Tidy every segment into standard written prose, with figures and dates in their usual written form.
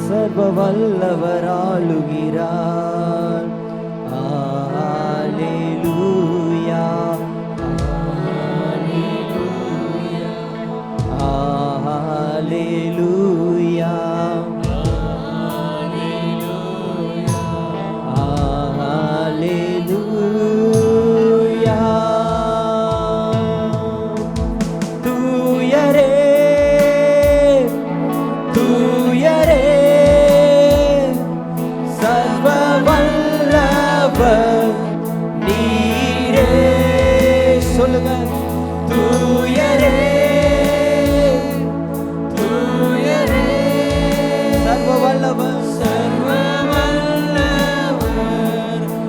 சர்வ வல்லவர் ஆளுகிறார். அல்லேலூயா, அல்லேலூயா, அல்லேலூயா. தூயரே தூயரே சர்வ வல்லவர் நீரே. சொல்லுங்க, தூயரே தூயரே சர்வ வல்லவர்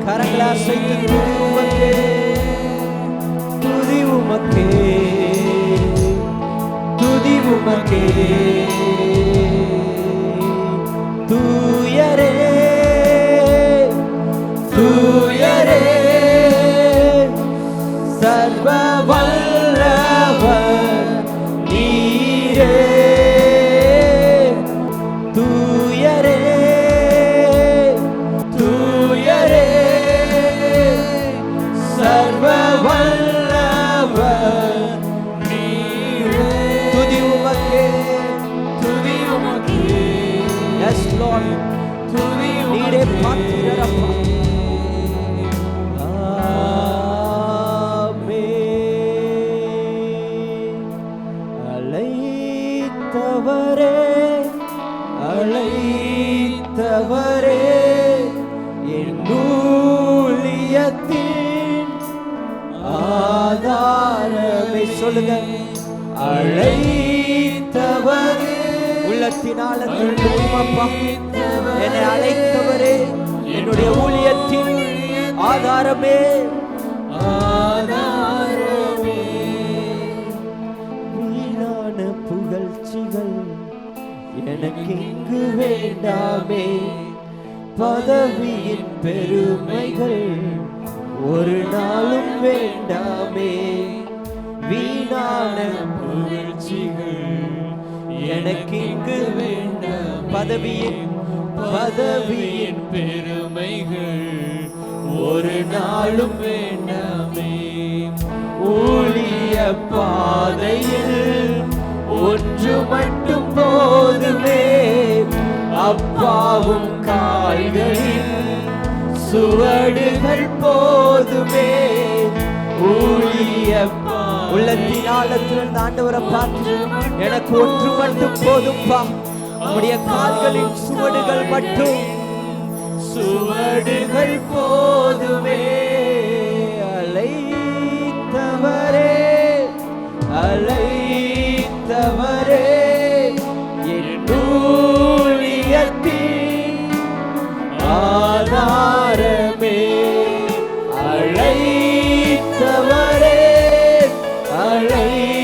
கரங்களை அசைத்து துதி உமக்கே, துதி உமக்கே, துதி உமக்கே. தூயரே தூயரே சர்வ வல்லவர் நீரே. தூயரே தூயரே சர்வ வல்லவர் நீரே. துதி உமக்கே, துதி உமக்கே. எஸ் லார்ட், துதி நீரே பாத்திரப்பா. அழைத்தவரே அழைத்தவரே என் ஊழியத்தின் ஆதாரமே. சொல்லுங்க, அழைத்தவரே உள்ளத்தினால் என்னை அழைத்தவரே, என்னுடைய ஊழியத்தின் ஆதாரமே, ஆதாரமே. வீணான புகழ்ச்சிகள் எனக்கு இங்கு வேண்டாமே, பதவியின் பெருமைகள் ஒரு நாளும் வேண்டாமே. வீணான புகழ்ச்சிகள் எனக்கு இங்கு வேண்டாம், பதவியின் பெருமைகள் ஒரு நாளும் வேண்டாமே. ஊழிய பாதையில் ஒன்று மட்டும் போதுமே, அப்பாவும் கால்களில் சுவடுகள் போதுமே. ஊழிய உள்ளத்தின் ஆழத்தில் ஆண்டவரை பார்த்து, எனக்கு ஒன்று மட்டும் போதும்பா, உடைய கால்களின் சுவடுகள் மட்டும், சுவடுகள் போதுமே. அழைத்தவரே அழைத்தவரே என் ஊழியத்தின் ஆதாரமே. அழைத்தவரே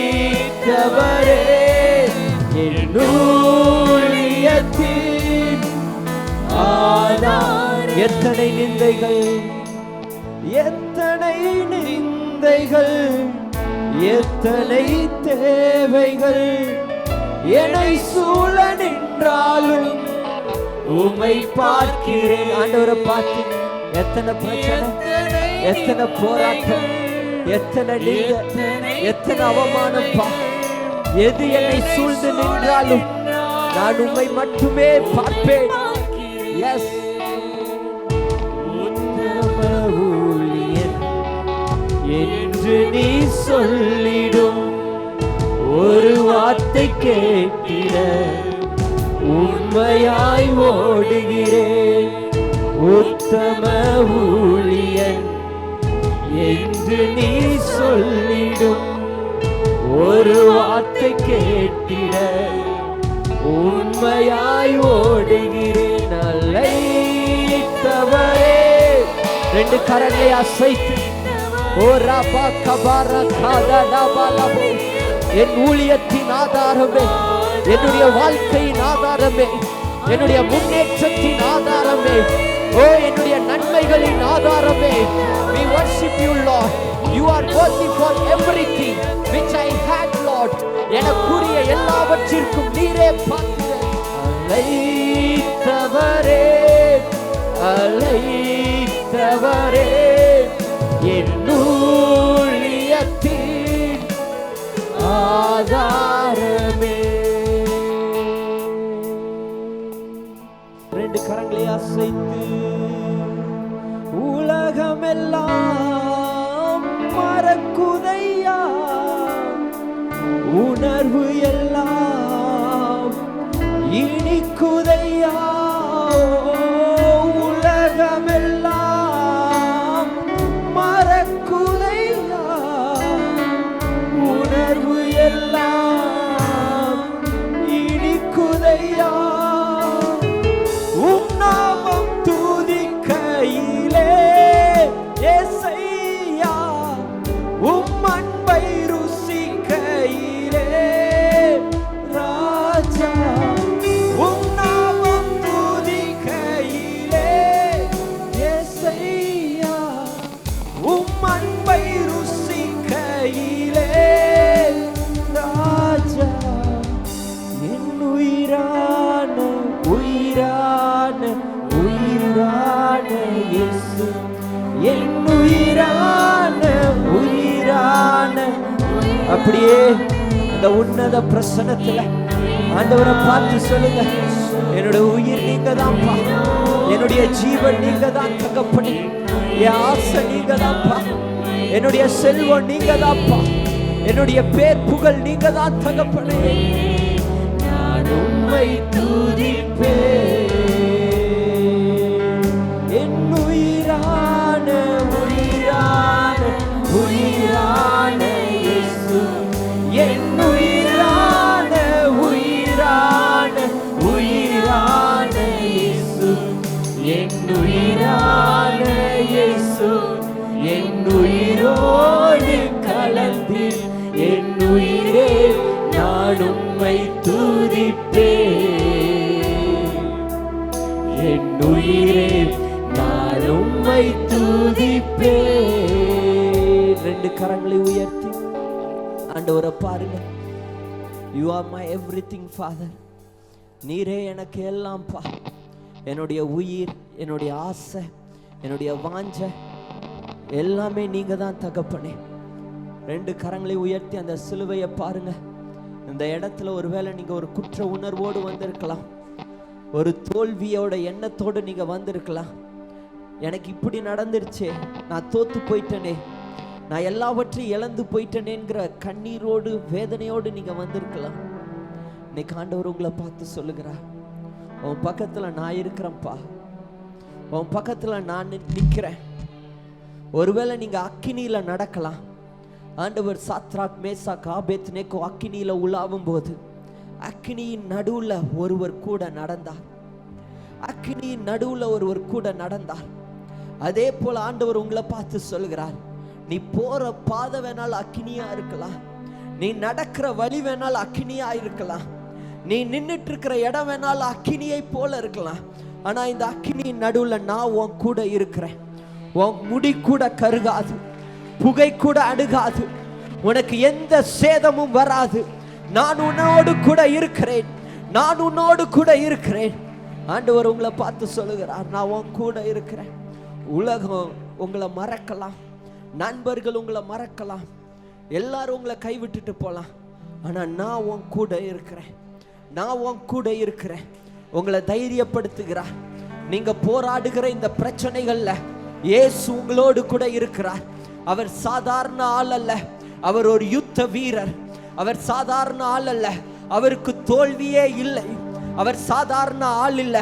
அழைத்தவரே என் ஊழியத்தின் ஆதாரமே. எத்தனை நிந்தைகள், எத்தனை நிந்தைகள், எத்தனை தேவைகள் என்னை சூழ நின்றாலும் உம்மை பார்க்கிறேன். ஆண்டவரை பார்த்து, எத்தனை பிரச்சனை, எத்தனை போராட்டம், எத்தனை நிந்தை, எத்தனை அவமானம், எது என்னை சூழ்ந்து நின்றாலும் நான் உம்மை மட்டுமே பார்ப்பேன். எஸ், என்று நீ சொல்லிடும் ஒரு வார்த்தை கேட்டிட உண்மையாய் ஓடுகிறேன். உத்தம ஊழியன் என்று நீ சொல்லிடும் ஒரு வார்த்தை கேட்டிட உண்மையாய் ஓடுகிறேன். அழைத்தவரே ரெண்டு கரங்களை அசைத்து, என் ஊழியத்தின் ஆதாரமே, என்னுடைய வாழ்க்கையின் ஆதாரமே, என்னுடைய முன்னேற்றத்தின் ஆதாரமே, ஓ என்னுடைய நன்மைகளின் ஆதாரமே, we worship you Lord. You are worthy for everything which I had Lord. எனக்குரிய எல்லாவற்றிற்கும் நீரே பாத்திரர். அழைத்தவரே அழைத்தவரே என் ஊழியத்தின் ஆதாரமே. ரெண்டு கரங்களை அசைத்து உலகமெல்லாம் மறக்குதையா, உணர்வு எல்லாம் இனிக்குதையா, உலகமெல்லாம் மறக்குதையா, உணர்வு எல்லாம் இனிக்குதையா, உம் நாமம் துதிக்கையிலே ஏசையா, உம் அன்பை ருசிக்கையிலே ராஜா, உம் நாமம் துதிக்கையிலே ஏசையா, உம் அன்பை ருசிக்கையிலே ராஜா, என் உயிரான உயிரான உயிரான இயேசு, என் உயிரான உயிரான. அப்படியே இந்த உன்னத பிரசன்னத்துல ஆண்டவரை பார்த்து சொல்லுங்க, என்னோட உயிர் நீங்க தான்ப்பா, என்னுடைய ஜீவன் நீங்க தான் தகப்பனே, என் ஆசை நீங்க தான்ப்பா, என்னுடைய செல்வம் நீங்க தான்ப்பா, என்னுடைய பேர் புகழ் நீங்க தான் தகப்பனே. நான் உம்மை துதிப்பேன், என் உயிரான உயிரான உயிரான இயேசு, என் உயிரான உயிரான உயிரான இயேசு, என் உயிரான இயேசு, என் உயிரோடு கலந்து என் உயிரே நான் உம்மை துதிப்பேன், என் உயிரே நான் உம்மை துதிப்பேன். ரெண்டு கரங்களை உயர்த்தி ஆண்டவரை பாருங்க. You are my everything Father. நீரே எனக்கு எல்லாம்ப்பா, என்னுடைய உயிர், என்னுடைய ஆசை, என்னுடைய வாஞ்சை எல்லாமே நீங்க தான் தகப்பனே. ரெண்டு கரங்களை உயர்த்தி அந்த சிலுவையை பாருங்க. இந்த இடத்துல ஒருவேளை நீங்க ஒரு குற்ற உணர்வோடு வந்திருக்கலாம், ஒரு தோல்வியோட எண்ணத்தோடு நீங்க வந்திருக்கலாம். எனக்கு இப்படி நடந்துருச்சே, நான் தோத்து போயிட்டனே, நான் எல்லாவற்றையும் இழந்து போயிட்டேனேங்கிற கண்ணீரோடு வேதனையோடு நீங்க வந்திருக்கலாம். இன்னைக்கு ஆண்டவர் உங்களை பார்த்து சொல்லுகிறார், உன் பக்கத்துல நான் இருக்கிறேன்ப்பா, உன் பக்கத்துல நான் நிற்கிறேன். ஒருவேளை நீங்க அக்கினியில நடக்கலாம். ஆண்டவர் சாத்ராக் மேசாக் ஆபேத்நேகோ அக்கினியில உலாவும் போது அக்கினியின் நடுவுல ஒருவர் கூட நடந்தார், அக்கினியின் நடுவுல ஒருவர் கூட நடந்தார். அதே போல ஆண்டவர் உங்களை பார்த்து சொல்கிறார், நீ போற பாதை வேணால் அக்கினியா இருக்கலாம், நீ நடக்கிற வழி வேணால் அக்கினியா இருக்கலாம், நீ நின்றுட்டு இருக்கிற இடம் வேணால் அக்கினியை போல இருக்கலாம். ஆனா இந்த அக்கினியின் நடுவுல நான் உன் கூட இருக்கிறேன். உன் முடி கூட கருகாது, புகை கூட அணுகாது, உனக்கு எந்த சேதமும் வராது. நான் உன்னோடு கூட இருக்கிறேன், நான் உன்னோடு கூட இருக்கிறேன். ஆண்டவர் உங்களை பார்த்து சொல்லுகிறார், நான் உன் கூட இருக்கிறேன். உலகம் உங்களை மறக்கலாம், நண்பர்கள் உங்களை மறக்கலாம், எல்லாரும் உங்களை கைவிட்டுட்டு போலாம். ஆனா நான் உன் கூட இருக்கிறேன், நான் உன் கூட இருக்கிறேன். உங்களை தைரியப்படுத்துகிறார். நீங்க போராடுகிற இந்த பிரச்சனைகள்ல இயேசு உங்களோடு கூட இருக்கிறார். அவர் சாதாரண ஆள் அல்ல, அவர் ஒரு யுத்த வீரர். அவர் சாதாரண ஆள் அல்ல, அவருக்கு தோல்வியே இல்லை. அவர் சாதாரண ஆள் இல்ல,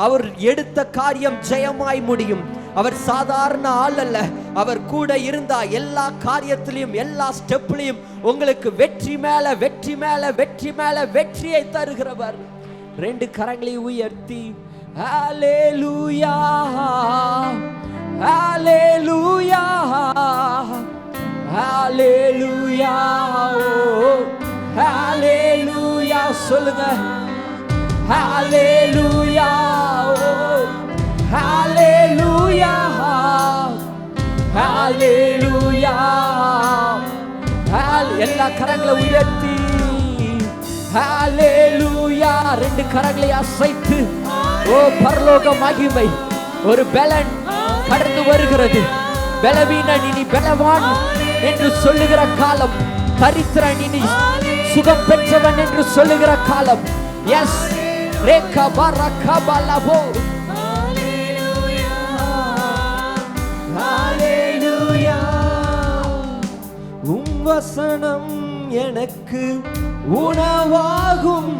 அவர் எடுத்த காரியம் ஜெயமாய் முடியும். அவர் சாதாரண ஆள் அல்ல, அவர் கூட இருந்தா எல்லா காரியத்திலையும் எல்லா ஸ்டெப்லையும் உங்களுக்கு வெற்றி மேல வெற்றி மேல வெற்றி மேல வெற்றியை தருகிறவர். ரெண்டு கரங்களை உயர்த்தி ஹல்லேலூயா ஹல்லேலூயா ஹல்லேலூயா ஹல்லேலூயா சொல்லுங்க. ஹல்லேலூயா ஹல்லேலூயா எல்லா கரங்களை உயர்த்தி ஹalleluya. ரெண்டு கரங்களை அசைத்து ஓ பரலோக மகிமை ஒரு பலன் கடந்து வருகிறது. பலவீனன் இனி பலவான் என்று சொல்லுகிற காலம், தரித்திரன் இனி சுகம் பெற்றவன் என்று சொல்லுகிற காலம். எஸ் ரேகா பரகா பலபோ ஹalleluya. உம் வசனம் எனக்கு உணவாகும்,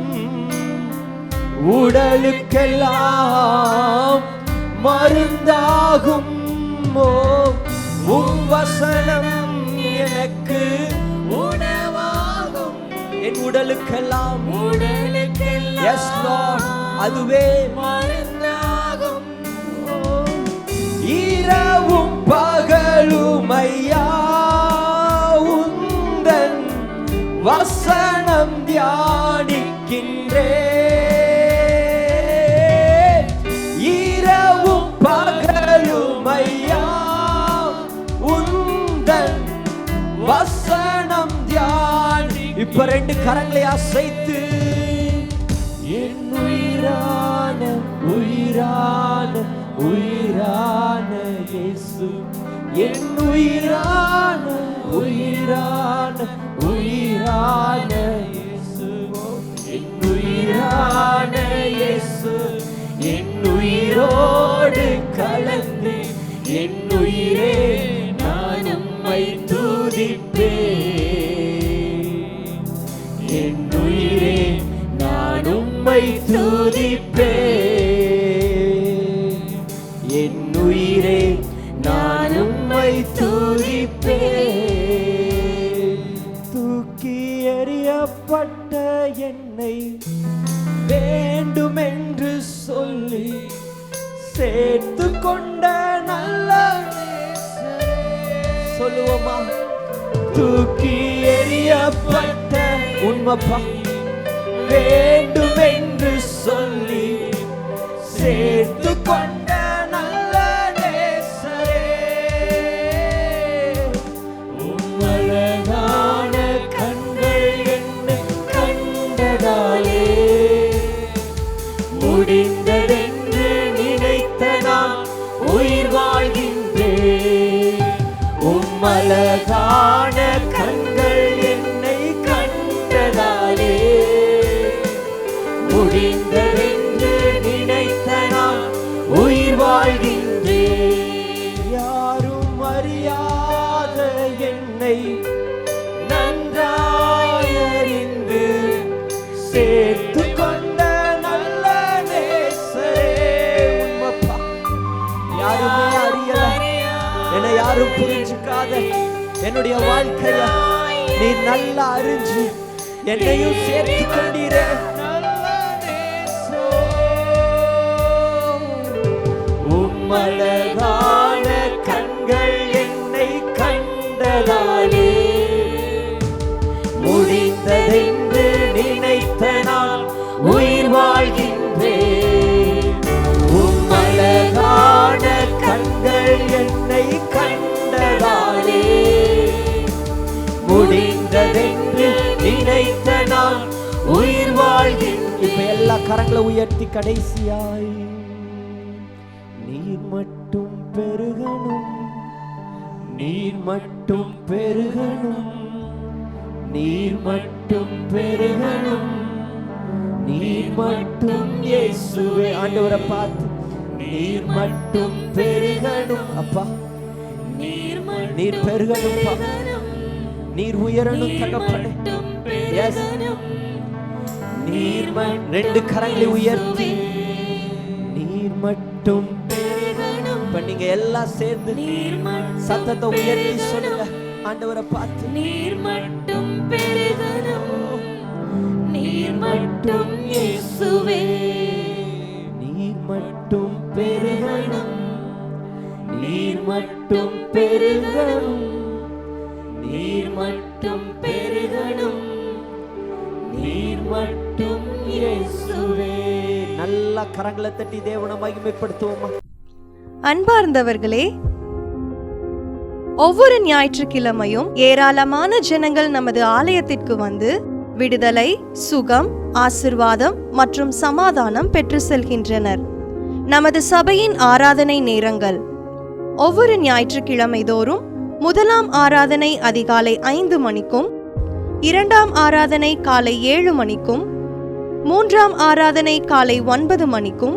உடலுக்கெல்லாம் மருந்தாகும். உம் வசனம் எனக்கு உணவாகும், என் உடலுக்கெல்லாம் எஸ் லார்ட் அதுவே மருந்தாகும். இரவும் பகலும் ஐயா உந்தன் வசனம் தியானிக்கின்றேன். இரவும் பகலும் ஐயா உந்தன் வசனம் தியானி. இப்ப ரெண்டு கரங்களை அசைத்து என் உயிரான உயிரான உயிரான இயேசு, என் உயிரான உயிரான உயிரான இயேசு, என் உயிரான இயேசு, என் உயிரோடு கலந்து என் உயிரே நான் உம்மை துதிப்பேன். என் உயிரே நான் உம்மை துதிப்பேன். என் உயிரே நான் உம்மை துதிப்பேன். தூக்கி எறியப்பட்ட என்னை வேண்டுமென்று சொல்லி சேர்த்து கொண்ட நல்ல சொல்லுவோமா? தூக்கி எறியப்பட்ட உண்மைப்பா வேண்டுமென்று சொல்லி சேர்த்து கொண்ட நல்ல நேசரே, உம்மழகான கண்கள் என்னை கண்டதாலே முடிந்ததென்று நினைத்த நான் உயிர் வாழ்கின்றேன். உம்மழகான கண்கள் என்னை கண்டதாலே முடிந்ததென்று நினைத்த நான் உயிர் வாழ்கின்றேன். யாரும் அறியாத என்னை நன்றாய் அறிந்து சேர்த்து கொண்ட நல்ல நேசரே, உம்மப்பா யாருமே அறியல, என்னை யாரும் புரிஞ்சுக்காத என்னுடைய வாழ்க்கைய நீ நல்லா அறிஞ்சு என்னையும் சேர்த்து கொண்டீரே. உம்மழகான கண்கள் என்னை கண்டதாலே முடிந்ததென்று நினைத்த நான் உயிர் வாழ்கின்றேன். உம்மழகான கண்கள் என்னை கண்டதாலே முடிந்ததென்று நினைத்த நான் உயிர் வாழ்கின்றேன். இப்ப எல்லா கரங்களை உயர்த்தி கடைசியாய் நீர் மட்டும் பெருகணும், நீர் மட்டும் பெருகணும், நீர் மட்டும் பெருகணும், நீர் மட்டும் இயேசுவே. ஆண்டவரை பார்த்து நீர் மட்டும் பெருகணும் அப்பா, நீர் பெருகணும்பா, நீர் உயரணும் தகப்பனே. எஸ் நீர் ரெண்டு கரங்களை உயர்த்தி நீர் மட்டும் இப்ப நீங்க எல்லாம் சேர்ந்து சத்தத்தை உயர்த்தி சொல்லுங்க ஆண்டவரை பார்த்து நீர் மட்டும் பெருகணும், நீர் மட்டும் இயேசுவே. நீர் மட்டும் பெருகணும், நீர் மட்டும் பெருகணும், நீர் மட்டும் பெருகணும், நீர் மட்டும் இயேசுவே. நல்ல கரங்களை தட்டி தேவனை மகிமைப்படுத்துவோமா? அன்பார்ந்தவர்களே, ஒவ்வொரு ஞாயிற்றுக்கிழமையும் ஏராளமான ஜனங்கள் நமது ஆலயத்திற்கு வந்து விடுதலை, சுகம், ஆசிர்வாதம் மற்றும் சமாதானம் பெற்று செல்கின்றனர். நமது சபையின் ஆராதனை நேரங்கள்: ஒவ்வொரு ஞாயிற்றுக்கிழமை தோறும் முதலாம் ஆராதனை அதிகாலை 5 மணிக்கும், இரண்டாம் ஆராதனை காலை 7 மணிக்கும், மூன்றாம் ஆராதனை காலை 9 மணிக்கும்,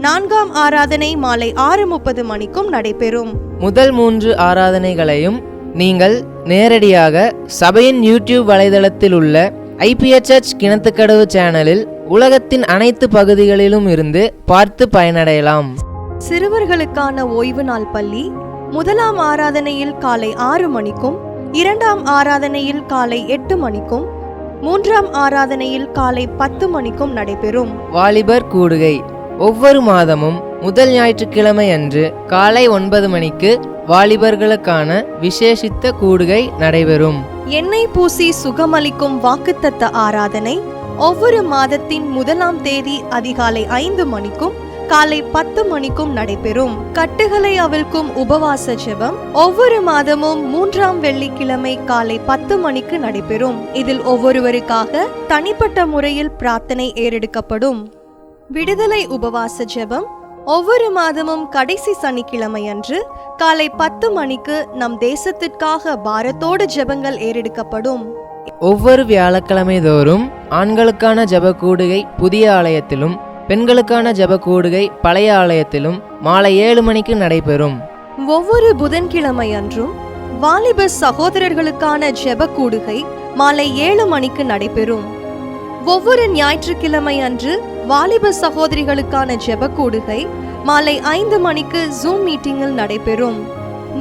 நான்காம் ஆராதனை மாலை 6:30 மணிக்கும் நடைபெறும். முதல் 3 ஆராதனைகளையும் நீங்கள் நேரடியாக சபையின் யூடியூப் வலைதளத்தில் உள்ள IPHH கிணத்துக்கடவு சேனலில் உலகத்தின் அனைத்து பகுதிகளிலும் இருந்து பார்த்து பயனடையலாம். சிறுவர்களுக்கான ஓய்வு நாள் பள்ளி முதலாம் ஆராதனையில் காலை 6 மணிக்கும், இரண்டாம் ஆராதனையில் காலை 8 மணிக்கும், மூன்றாம் ஆராதனையில் காலை 10 மணிக்கும் நடைபெறும். வாலிபர் கூடுகை ஒவ்வொரு மாதமும் முதல் ஞாயிற்றுக்கிழமை அன்று காலை 9 மணிக்கு வாலிபர்களுக்கான விசேஷித்த கூடுகை நடைபெறும். எண்ணெய் பூசி சுகமளிக்கும் வாக்குத்தத்த ஆராதனை ஒவ்வொரு மாதத்தின் 1ஆம் தேதி அதிகாலை 5 மணிக்கும் காலை 10 மணிக்கும் நடைபெறும். கட்டுகளை அவிழ்க்கும் உபவாச ஜெபம் ஒவ்வொரு மாதமும் 3ஆம் வெள்ளிக்கிழமை காலை 10 மணிக்கு நடைபெறும். இதில் ஒவ்வொருவருக்காக தனிப்பட்ட முறையில் பிரார்த்தனை ஏறெடுக்கப்படும். விடுதலை உபவாச ஜெபம் ஒவ்வொரு மாதமும் கடைசி சனிக்கிழமை அன்று காலை 10 மணிக்கு நம் தேசத்திற்காக பாரத்தோடு ஜெபங்கள் ஏறெடுக்கப்படும். ஒவ்வொரு வியாழக்கிழமை தோறும் ஆண்களுக்கான ஜெப கூடுகை புதிய ஆலயத்திலும், பெண்களுக்கான ஜெப கூடுகை பழைய ஆலயத்திலும் மாலை 7 மணிக்கு நடைபெறும். ஒவ்வொரு புதன்கிழமை அன்றும் வாலிப சகோதரர்களுக்கான ஜெப கூடுகை மாலை 7 மணிக்கு நடைபெறும். ஒவ்வொரு ஞாயிற்றுக்கிழமை அன்று வாலிப சகோதரிகளுக்கான ஜெப கூடுகை மாலை 5 மணிக்கு ஜூம் மீட்டிங்கில் நடைபெறும்.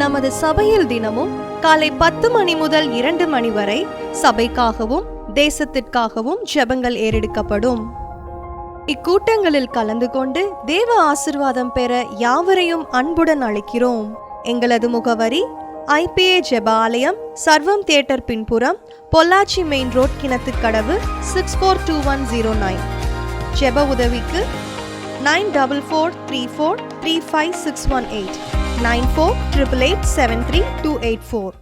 நமது சபையில் தினமும் காலை 10 மணி முதல் 2 மணி வரை சபைக்காகவும் தேசத்திற்காகவும் ஜெபங்கள் ஏறெடுக்கப்படும். இக்கூட்டங்களில் கலந்து கொண்டு தேவ ஆசிர்வாதம் பெற யாவரையும் அன்புடன் அழைக்கிறோம். எங்களது முகவரி: IPA ஜெப ஆலயம், சர்வம் தியேட்டர் பின்புறம், பொள்ளாச்சி மெயின் ரோட், கிணத்துக்கடவு, 642109. ஜெப உதவிக்கு 9443435618 9488873284.